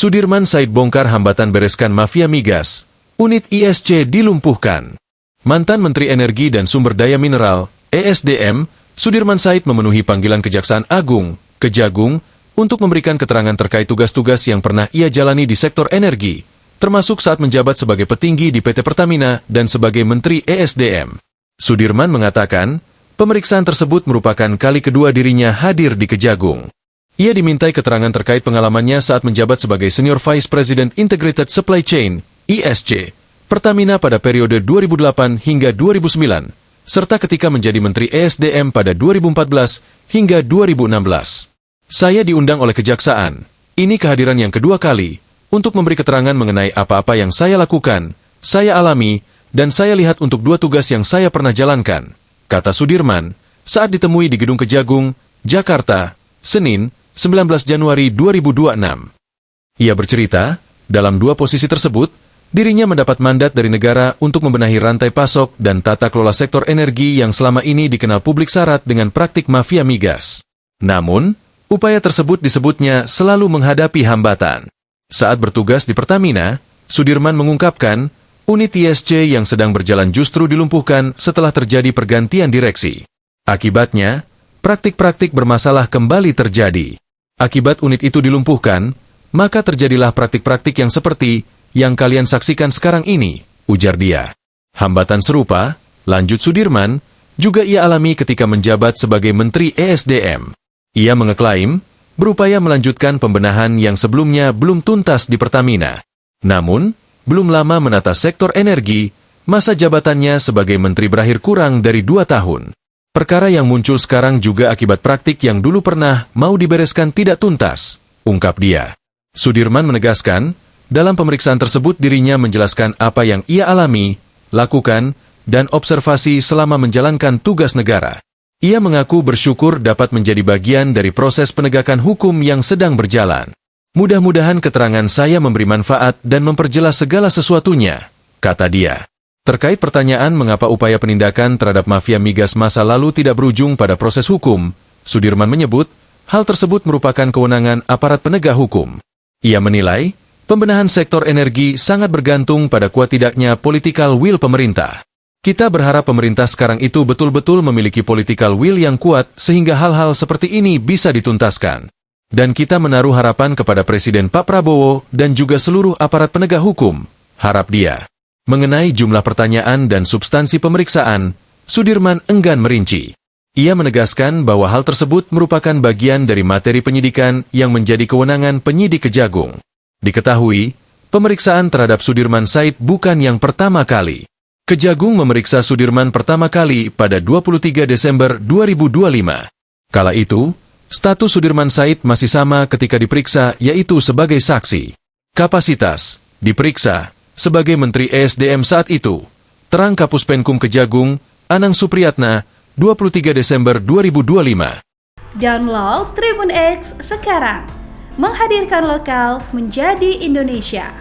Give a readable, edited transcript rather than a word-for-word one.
Sudirman Said bongkar hambatan bereskan mafia migas. Unit ISC dilumpuhkan. Mantan Menteri Energi dan Sumber Daya Mineral, ESDM, Sudirman Said memenuhi panggilan Kejaksaan Agung, Kejagung, untuk memberikan keterangan terkait tugas-tugas yang pernah ia jalani di sektor energi, termasuk saat menjabat sebagai petinggi di PT Pertamina dan sebagai Menteri ESDM. Sudirman mengatakan, pemeriksaan tersebut merupakan kali kedua dirinya hadir di Kejagung. Ia dimintai keterangan terkait pengalamannya saat menjabat sebagai Senior Vice President Integrated Supply Chain, ISC, Pertamina pada periode 2008 hingga 2009, serta ketika menjadi Menteri ESDM pada 2014 hingga 2016. Saya diundang oleh Kejaksaan. Ini kehadiran yang kedua kali untuk memberi keterangan mengenai apa-apa yang saya lakukan, saya alami, dan saya lihat untuk dua tugas yang saya pernah jalankan, kata Sudirman saat ditemui di Gedung Kejagung, Jakarta, Senin, 19 Januari 2026. Ia bercerita, dalam dua posisi tersebut, dirinya mendapat mandat dari negara untuk membenahi rantai pasok dan tata kelola sektor energi yang selama ini dikenal publik syarat dengan praktik mafia migas. Namun, upaya tersebut disebutnya selalu menghadapi hambatan. Saat bertugas di Pertamina, Sudirman mengungkapkan, unit ISC yang sedang berjalan justru dilumpuhkan setelah terjadi pergantian direksi. Akibatnya, praktik-praktik bermasalah kembali terjadi. Akibat unit itu dilumpuhkan, maka terjadilah praktik-praktik yang seperti yang kalian saksikan sekarang ini, ujar dia. Hambatan serupa, lanjut Sudirman, juga ia alami ketika menjabat sebagai Menteri ESDM. Ia mengeklaim, berupaya melanjutkan pembenahan yang sebelumnya belum tuntas di Pertamina. Namun, belum lama menata sektor energi, masa jabatannya sebagai menteri berakhir kurang dari 2 tahun. Perkara yang muncul sekarang juga akibat praktik yang dulu pernah mau dibereskan tidak tuntas, ungkap dia. Sudirman menegaskan, dalam pemeriksaan tersebut dirinya menjelaskan apa yang ia alami, lakukan, dan observasi selama menjalankan tugas negara. Ia mengaku bersyukur dapat menjadi bagian dari proses penegakan hukum yang sedang berjalan. Mudah-mudahan keterangan saya memberi manfaat dan memperjelas segala sesuatunya, kata dia. Terkait pertanyaan mengapa upaya penindakan terhadap mafia migas masa lalu tidak berujung pada proses hukum, Sudirman menyebut, hal tersebut merupakan kewenangan aparat penegak hukum. Ia menilai, pembenahan sektor energi sangat bergantung pada kuat tidaknya political will pemerintah. Kita berharap pemerintah sekarang itu betul-betul memiliki political will yang kuat sehingga hal-hal seperti ini bisa dituntaskan. Dan kita menaruh harapan kepada Presiden Pak Prabowo dan juga seluruh aparat penegak hukum, harap dia. Mengenai jumlah pertanyaan dan substansi pemeriksaan, Sudirman enggan merinci. Ia menegaskan bahwa hal tersebut merupakan bagian dari materi penyidikan yang menjadi kewenangan penyidik Kejagung. Diketahui, pemeriksaan terhadap Sudirman Said bukan yang pertama kali. Kejagung memeriksa Sudirman pertama kali pada 23 Desember 2025. Kala itu, status Sudirman Said masih sama ketika diperiksa, yaitu sebagai saksi. Kapasitas, diperiksa, sebagai Menteri ESDM saat itu, terang Kapus Penkum Kejagung, Anang Supriyatna, 23 Desember 2025. Download Tribun X sekarang, menghadirkan lokal menjadi Indonesia.